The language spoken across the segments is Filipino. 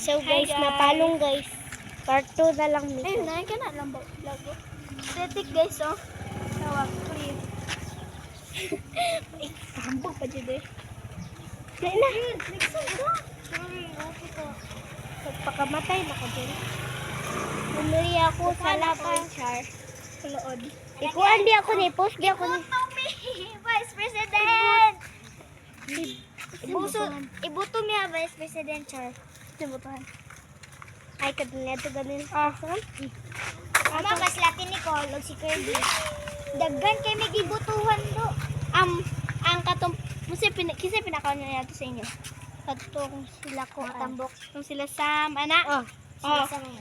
So guys, napalong guys. Part 2 na lang nito. Ayun na, ka na lang bago. Aesthetic guys, oh. Tawag, clean. Ay, tambog pa dyan eh. Dahil na. Nagsan ka. Okay ko. Pagpakamatay na ko dyan. Bumili ako sa lakas. Kulood. Ikuan di ako ni post di ako ni. Vice President! Ibuto mi ha, Vice President, Char. Ibutuhan. Ay kadanya to ganin. Ama, mas Latin ni Colog si Kirby. Daggan kay may gibutuhan do. Ang katong, kasi pinakaon niya nato sa inyo. Katong sila ko, tambok. Kung sila Sam, anak.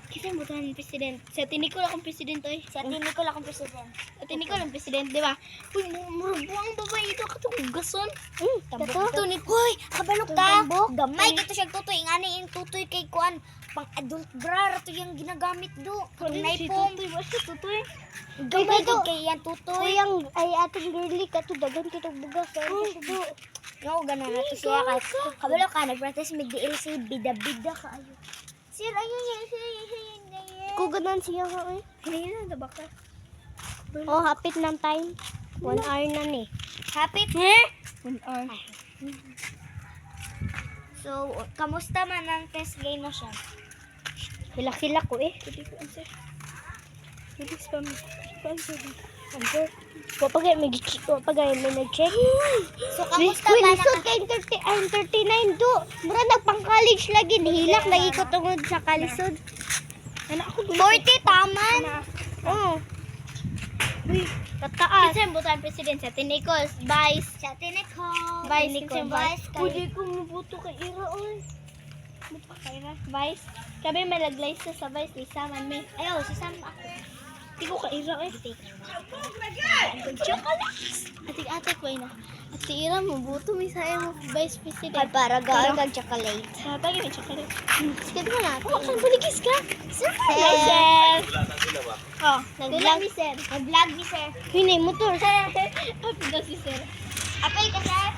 Kasi butuhan ng president. Sa tinikol akong president, oy. Sa tinikol akong president. Sa tinikol akong president, di ba? Uy, murubuang babae ito. Katong gason. Tambok. Tunik. Uy, kabalok ka. Gamay ka to siya tutoy. Ingani yung tutoy kay Kuan. Pang adult bra. Rato yung ginagamit do. Katong naipong. Tutoy ba siya tutoy? Gamay kay yan tutoy. Kuyang ay ating girly ka to dagan kitong bugas. No, ganun na to siya. Kabalo ka, nag-practice mag-DLC, bida-bida ka. Ayun. Sir, ayun. Ko ganan siya ka eh. Ayun na, baka. Oh, hapit ng time. 1 hour na ni. Happy? 1 hour. So, kamusta man ang test game mo siya? Hilak-hilak ko eh. Hindi ko answer. Hindi spam. Answer. Wapagay may nag-check. So, kamusta Uy, man lisod kay 39 do. Mura nagpang-college lagi. Nihilak lagi ko tungod sa kalisod. Anak ako 40 taman. Oo. Uy, tataas. Kasi ang butuan president sa Tinicos, Vice. Sa Tinicos. Vice. Vice. Pwede ko mabuto kay Ira, oy. Vice. Kami may laglay sa Vice. Lisa man may. Ayaw, si Sam ako. Hindi ko kay Ira, eh. Chocolate. Ate ko na. At si Ira, mabuto may sa mo Vice President. Ay, para gaan kag chocolate. Pagi may chocolate. Sikat mo natin. Oh, kang buligis ka. Sir. Sir. Oh, nag-vlog ni Sir. Nag-vlog ni Sir. Hinay motor. Happy daw si Sir. Apay ka, Sir.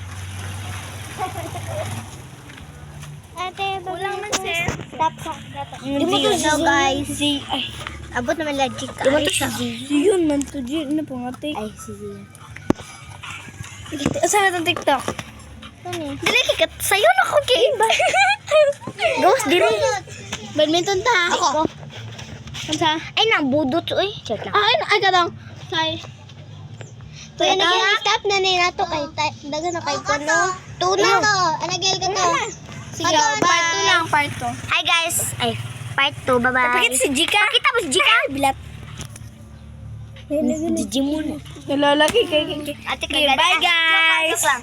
Ate, Kulang man, Sir. Stop. Hindi yun, no, guys. Ay, abot naman logic ka. Di mo to siya. Yun man to. Yun na pangati. Ay, sige. Saan na itong TikTok? Dili ka. Sayo na ko kay iba. Ghost, diri. Badminton ta. Ako. Ano sa? Ay, nabudot. Uy, check lang. Ay, katong. Say. Kaya nag-stop na nila to kay daga na kay kono. Tuna to. Anagel ka to. Sige, part 2 lang, part 2. Hi guys. Ay, part 2. Bye-bye. Pakita si Jika. Pakita mo si Jika. Bilat. Jiji muna. Nalalaki kay. Ate, Bye, guys. Joke lang.